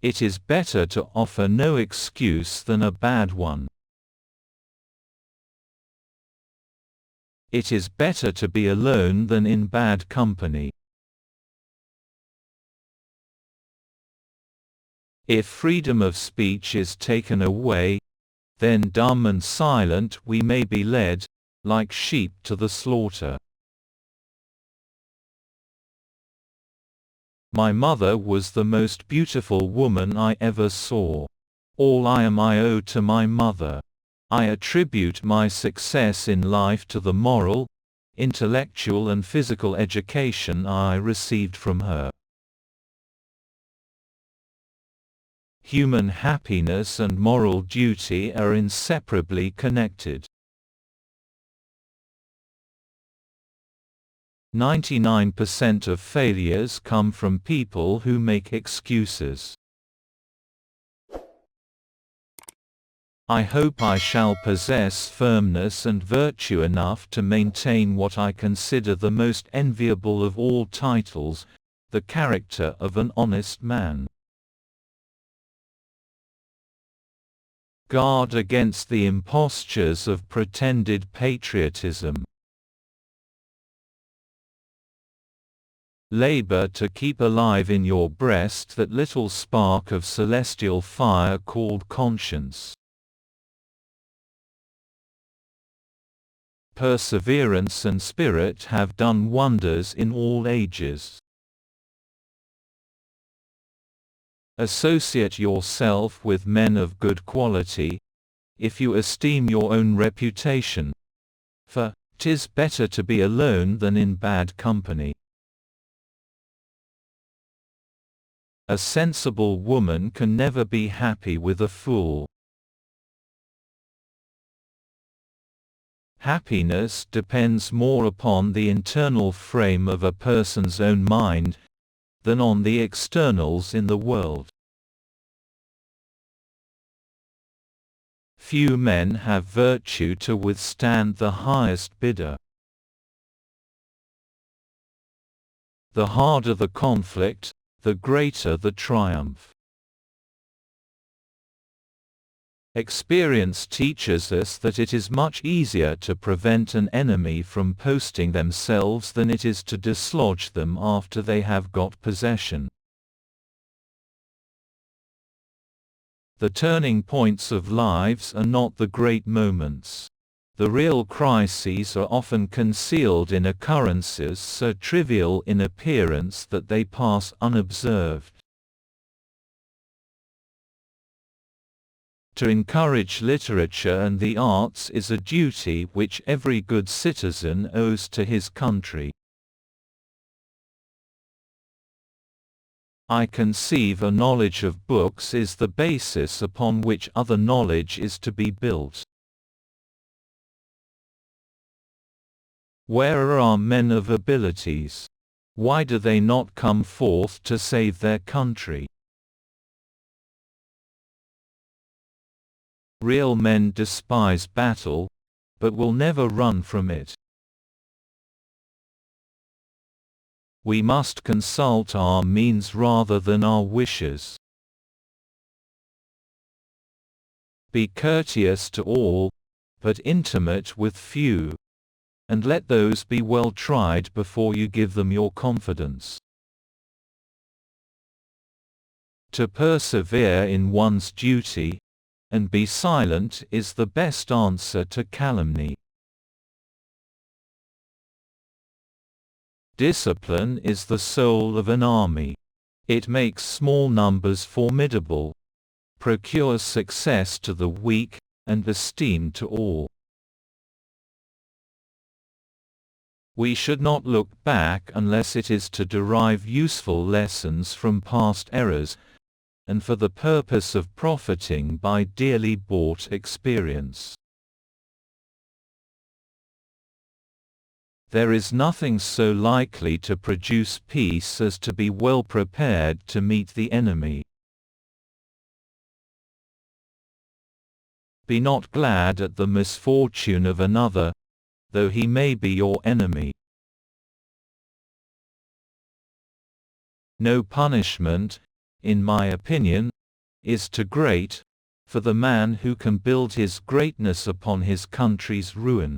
It is better to offer no excuse than a bad one. It is better to be alone than in bad company. If freedom of speech is taken away, then dumb and silent we may be led, like sheep to the slaughter. My mother was the most beautiful woman I ever saw. All I am I owe to my mother. I attribute my success in life to the moral, intellectual and physical education I received from her. Human happiness and moral duty are inseparably connected. 99% of failures come from people who make excuses. I hope I shall possess firmness and virtue enough to maintain what I consider the most enviable of all titles, the character of an honest man. Guard against the impostures of pretended patriotism. Labor to keep alive in your breast that little spark of celestial fire called conscience. Perseverance and spirit have done wonders in all ages. Associate yourself with men of good quality, if you esteem your own reputation, for 'tis better to be alone than in bad company. A sensible woman can never be happy with a fool. Happiness depends more upon the internal frame of a person's own mind than on the externals in the world. Few men have virtue to withstand the highest bidder. The harder the conflict, the greater the triumph. Experience teaches us that it is much easier to prevent an enemy from posting themselves than it is to dislodge them after they have got possession. The turning points of lives are not the great moments. The real crises are often concealed in occurrences so trivial in appearance that they pass unobserved. To encourage literature and the arts is a duty which every good citizen owes to his country. I conceive a knowledge of books is the basis upon which other knowledge is to be built. Where are men of abilities? Why do they not come forth to save their country? Real men despise battle, but will never run from it. We must consult our means rather than our wishes. Be courteous to all, but intimate with few, and let those be well tried before you give them your confidence. To persevere in one's duty, and be silent is the best answer to calumny. Discipline is the soul of an army. It makes small numbers formidable, procures success to the weak, and esteem to all. We should not look back unless it is to derive useful lessons from past errors, and for the purpose of profiting by dearly bought experience. There is nothing so likely to produce peace as to be well prepared to meet the enemy. Be not glad at the misfortune of another, though he may be your enemy. No punishment, in my opinion, is too great for the man who can build his greatness upon his country's ruin.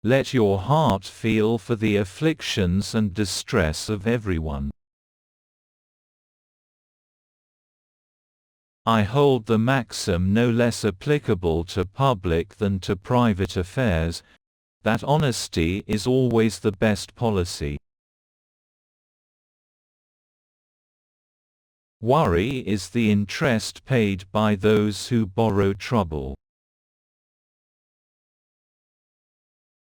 Let your heart feel for the afflictions and distress of everyone. I hold the maxim no less applicable to public than to private affairs, that honesty is always the best policy. Worry is the interest paid by those who borrow trouble.